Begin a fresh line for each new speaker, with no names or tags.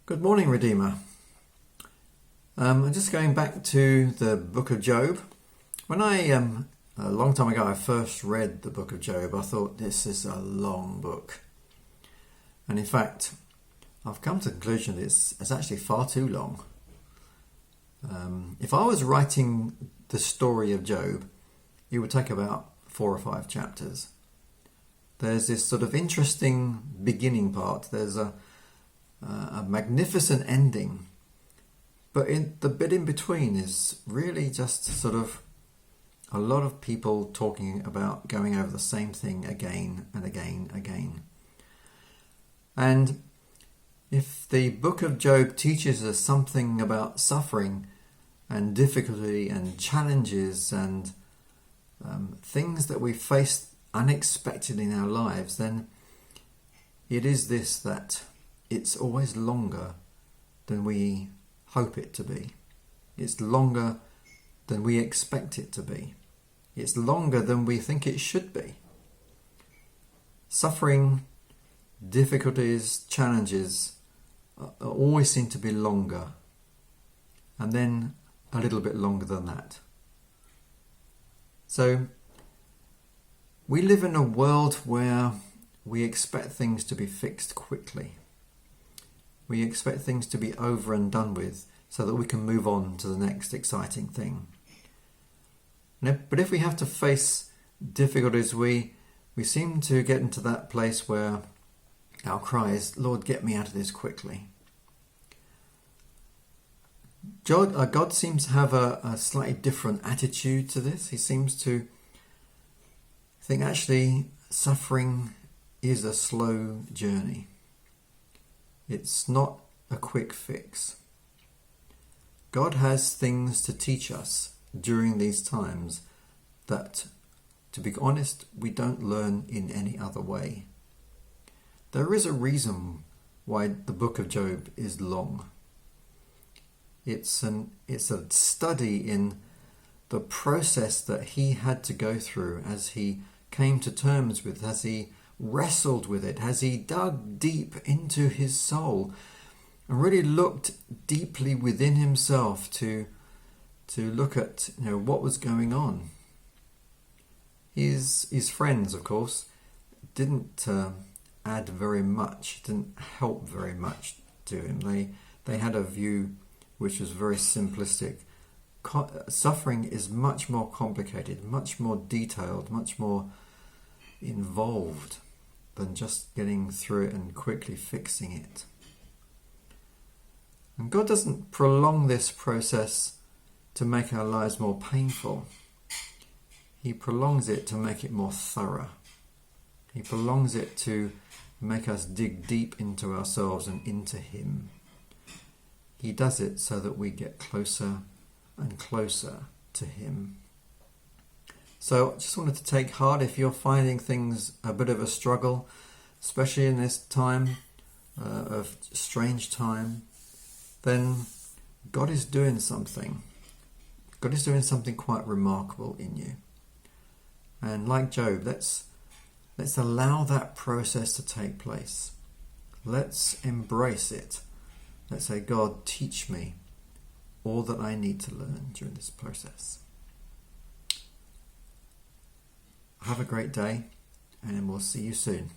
Good morning, Redeemer. I'm just going back to the book of Job. When a long time ago, I first read the book of Job, I thought this is a long book. And in fact, I've come to the conclusion that it's actually far too long. If I was writing the story of Job, it would take about 4 or 5 chapters. There's this sort of interesting beginning part. There's a magnificent ending, but the bit in between is really just sort of a lot of people talking about going over the same thing again and again. And if the book of Job teaches us something about suffering and difficulty and challenges and things that we face unexpectedly in our lives, then it is this, that it's always longer than we hope it to be. It's longer than we expect it to be. It's longer than we think it should be. Suffering, difficulties, challenges always seem to be longer, and then a little bit longer than that. So we live in a world where we expect things to be fixed quickly. We expect things to be over and done with so that we can move on to the next exciting thing. But if we have to face difficulties, we seem to get into that place where our cry is, Lord, get me out of this quickly. God seems to have a slightly different attitude to this. He seems to think actually suffering is a slow journey. It's not a quick fix. God has things to teach us during these times that, to be honest, we don't learn in any other way. There is a reason why the book of Job is long. It's a study in the process that he had to go through as he came to terms with, as he wrestled with it, as he dug deep into his soul and really looked deeply within himself to look at what was going on. His friends, of course, didn't add very much, didn't help very much to him. They had a view which was very simplistic. Suffering is much more complicated, much more detailed, much more involved than just getting through it and quickly fixing it. And God doesn't prolong this process to make our lives more painful. He prolongs it to make it more thorough. He prolongs it to make us dig deep into ourselves and into Him. He does it so that we get closer and closer to Him. So I just wanted to take heart if you're finding things a bit of a struggle, especially in this time of strange time, then God is doing something. God is doing something quite remarkable in you. And like Job, let's allow that process to take place. Let's embrace it. Let's say, God, teach me all that I need to learn during this process. Have a great day, and we'll see you soon.